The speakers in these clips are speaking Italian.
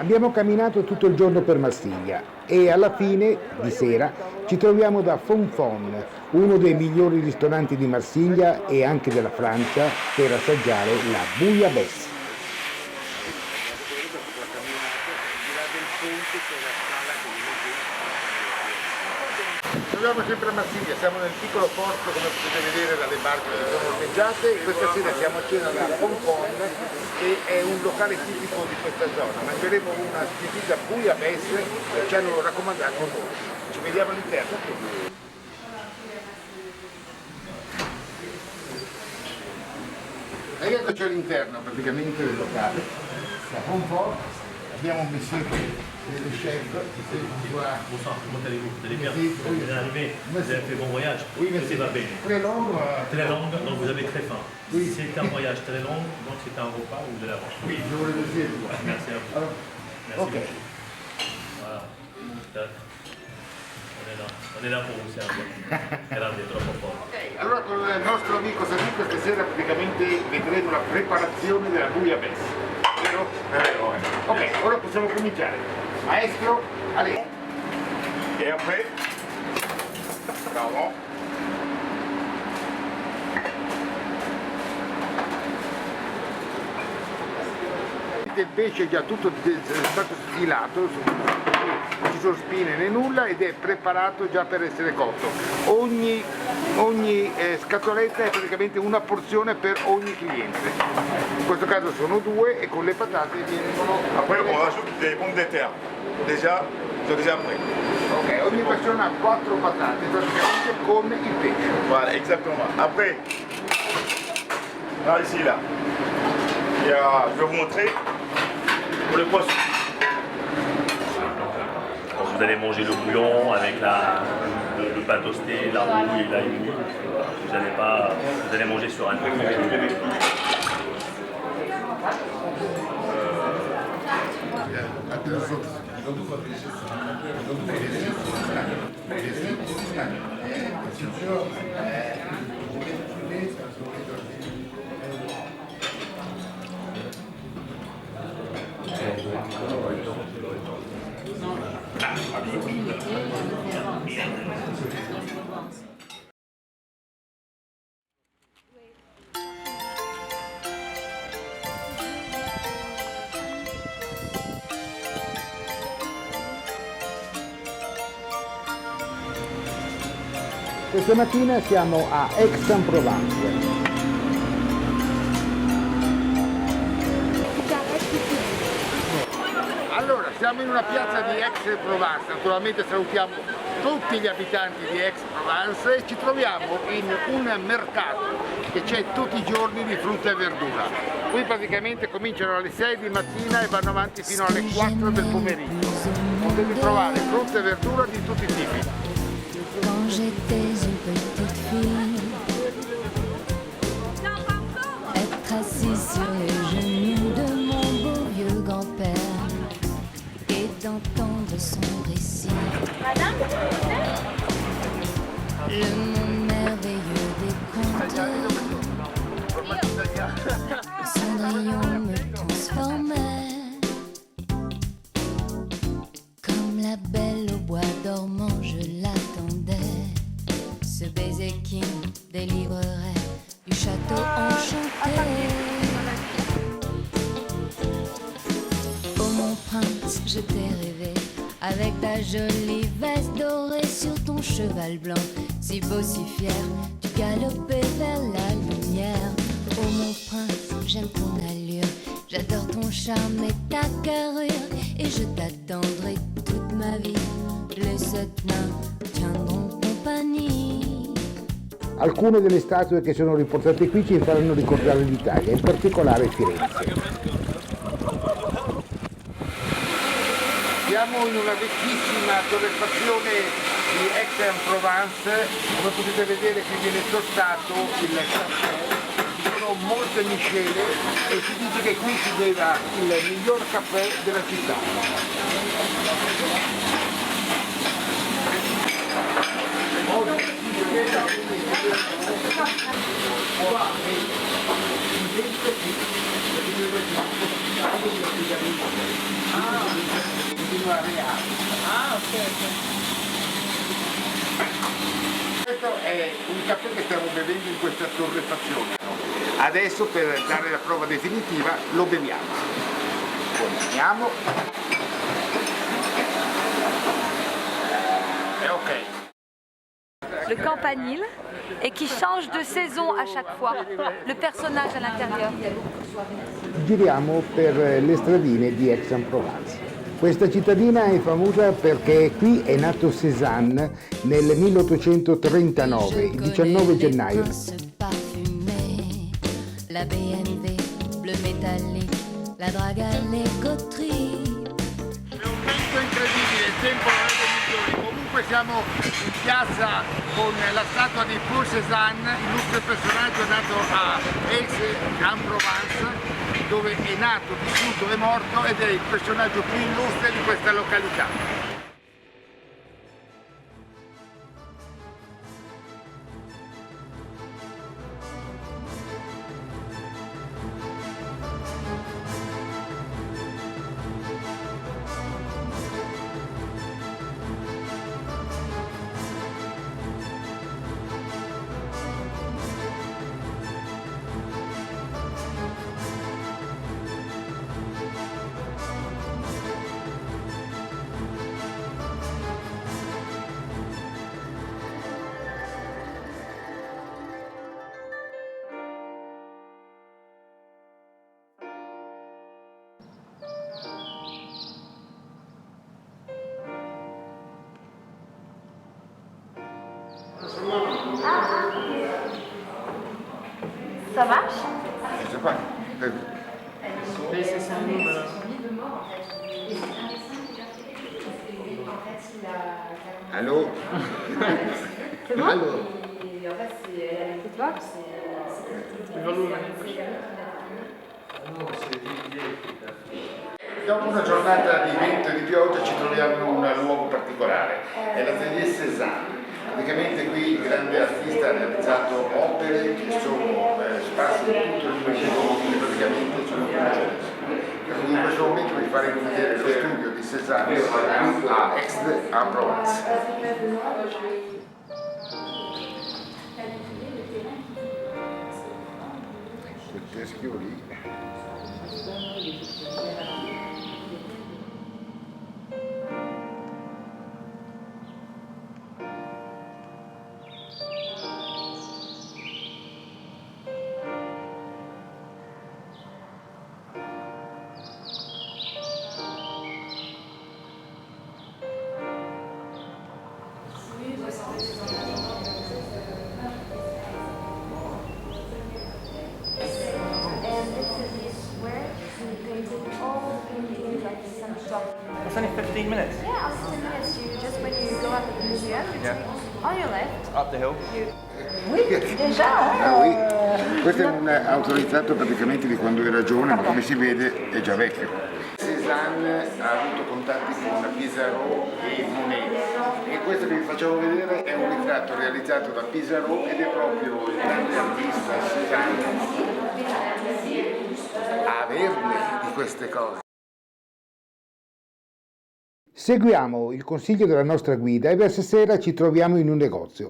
Abbiamo camminato tutto il giorno per Marsiglia e alla fine, di sera, ci troviamo da Fonfon, uno dei migliori ristoranti di Marsiglia e anche della Francia, per assaggiare la bouillabaisse. Troviamo sempre a Marsiglia, siamo nel piccolo porto, come potete vedere dalle barche che sono ormeggiate. Questa sera siamo a cena da Fonfon, che è un locale tipico di questa zona. Mangeremo una squisita bouillabaisse che ci hanno raccomandato molti. Ci vediamo all'interno. Eccoci all'interno praticamente del locale, da Fonfon. Abbiamo un messaggio le chefs. Bonsoir, comment allez-vous? Vous allez bien? Vous êtes arrivé, vous avez fait bon voyage? Oui, mais tout va bien. Très longue. Très longue, donc vous avez très faim. Oui. C'est un voyage très long, donc c'est un repas où vous allez avoir. Oui, je voulais le dire. Merci à vous. Alors, Merci ok. beaucoup. Voilà. Tac. On est là pour vous servir. Grazie, troppo forte. Allora con il nostro amico Sadiq stasera praticamente vedremo la preparazione della bouillabaisse, vero? Ok, ora possiamo cominciare. Maestro, allez. Et après, pardon, Il pesce è già tutto stato sfilato, non ci sono spine né nulla ed è preparato già per essere cotto. Ogni scatoletta è praticamente una porzione per ogni cliente. In questo caso sono due e con le patate vengono... après on rajoute des pommes de terre. Déjà, c'est déjà prêt. Ok, ogni persona ha 4 patate praticamente con il pesce. Voilà, exactement. Après, là, ici, là, je vais vous montrer pour le poisson. Vous allez manger le bouillon avec le pain toasté, la rouille et l'ail. Vous allez manger sur un Questa mattina siamo a Aix-en-Provence. Allora, siamo in una piazza di Aix-en-Provence, naturalmente salutiamo tutti gli abitanti di Aix-en-Provence e ci troviamo in un mercato che c'è tutti i giorni di frutta e verdura. Qui praticamente cominciano alle 6 di mattina e vanno avanti fino alle 4 del pomeriggio. Potete trovare frutta e verdura di tutti i tipi. Quand j'étais une petite fille, être assise sur les genoux de mon beau vieux grand-père et d'entendre son récit. Le monde merveilleux des contes, Cendrillon me transformait comme la belle au bois dormant, je l'attendais. Ce baiser qui me délivrerait du château enchanté. Oh mon prince, je t'ai rêvé avec ta jolie veste dorée sur ton cheval blanc, si beau, si fier, tu galopais vers la lumière. Oh mon prince, j'aime ton allure, j'adore ton charme et ta carrure, et je t'attendrai toute ma vie. Les 7 nains tiendront compagnie. Alcune delle statue che sono riportate qui ci faranno ricordare l'Italia, in particolare Firenze. Siamo in una vecchissima torrefazione di Aix-en-Provence, come potete vedere qui viene tostato il caffè, ci sono molte miscele e si dice che qui si beva il miglior caffè della città. è un caffè che stiamo bevendo in questa torrefazione. Adesso per dare la prova definitiva lo beviamo. Continuiamo. È ok. Le campanile et qui change de saison à chaque fois, le personnage à l'intérieur. Giriamo per le stradine di Aix-en-Provence. Questa cittadina è famosa perché qui è nato Cézanne nel 1839, il 19 gennaio. La BMW bleu métallique, la drague à l'écoterie. È un vento incredibile, il tempo non è dei migliori. Comunque siamo in piazza con la statua di Paul Cézanne, illustre personaggio nato a Aix-en-Provence, dove è nato, vissuto e morto ed è il personaggio più illustre di questa località. Ça marche? Je sais pas. Allô? C'est bon? Allô? C'est toi? Dopo una giornata di vento e di pioggia ci troviamo in un luogo particolare, è l'Atelier Cézanne. Praticamente qui il grande artista ha realizzato opere che sono sparse in tutto il mondo, che praticamente sono conosciute. In questo momento vi faremo vedere lo studio di Cézanne qui a Aix-en-Provence. Quel teschio lì. It's only 15 minutes. Yeah, after 10 minutes, just when you go out of the museum, on your left. Up the hill. Ah, oui. Questo è un autorizzato praticamente di quando era giovane, ma come si vede è già vecchio. Cézanne ha avuto contatti con Pissarro e Monet e questo che vi facciamo vedere è un ritratto realizzato da Pissarro ed è proprio il grande artista Cézanne a averne di queste cose. Seguiamo il consiglio della nostra guida e verso sera ci troviamo in un negozio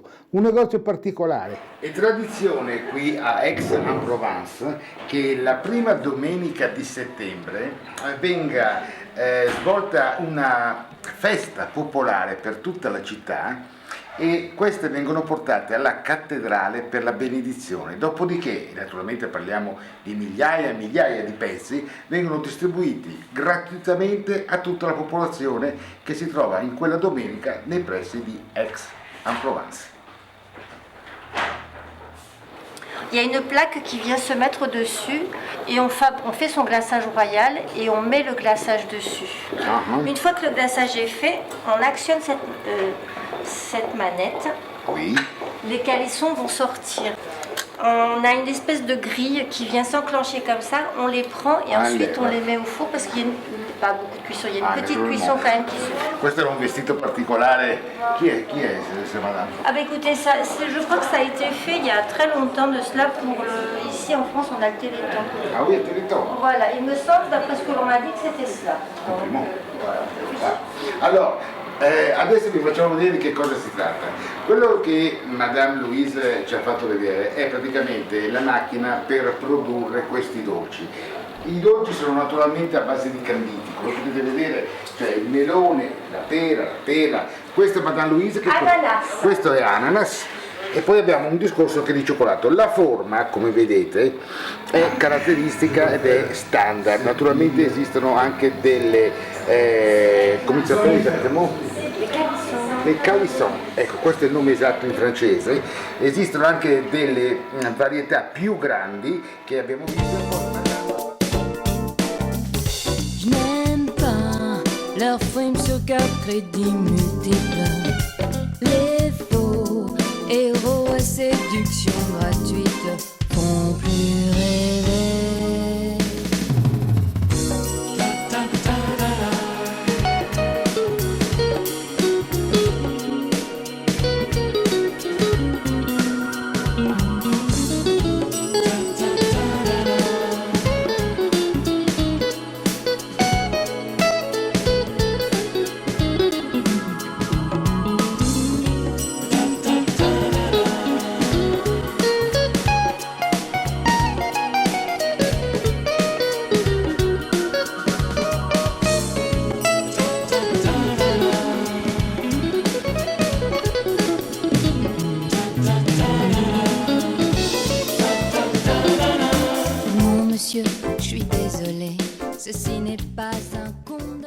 particolare. È tradizione qui a Aix-en-Provence che la prima domenica di settembre venga svolta una festa popolare per tutta la città e queste vengono portate alla cattedrale per la benedizione. Dopodiché, naturalmente parliamo di migliaia e migliaia di pezzi, vengono distribuiti gratuitamente a tutta la popolazione che si trova in quella domenica nei pressi di Aix-en-Provence. Il y a une plaque qui vient se mettre dessus et on fait son glaçage royal et on met le glaçage dessus. Une fois que le glaçage est fait, on actionne cette manette. Oui. Les calissons vont sortir. On a une espèce de grille qui vient s'enclencher comme ça, on les prend et ensuite on les met au four parce qu'il y a pas beaucoup de cuisson, il y a une petite cuisson quand même qui se fait. Questo era un vestito particolare. Chi è ce madame? Ah bah écoutez, je crois que ça a été fait il y a très longtemps de cela pour ici en France on a le Téléthon. Ah oui, il Téléthon. Voilà, il me semble d'après ce que l'on m'a dit que c'était cela. Compliment. Voilà. Alors, Adesso vi facciamo vedere di che cosa si tratta. Quello che Madame Louise ci ha fatto vedere è praticamente la macchina per produrre questi dolci. I dolci sono naturalmente a base di canditi, come potete vedere, cioè il melone, la pera, questo è Madame Louise, questo è ananas, e poi abbiamo un discorso che è di cioccolato. La forma, come vedete, è caratteristica ed è standard. Naturalmente esistono anche delle, come si chiamano? Le calissons, ecco, questo è il nome esatto in francese. Esistono anche delle varietà più grandi che abbiamo visto. Je n'aime pas leurs frames sur carte crédit multiples, les faux héros à séduction gratuite font plus rêver. Monsieur, je suis désolée, ceci n'est pas un conte.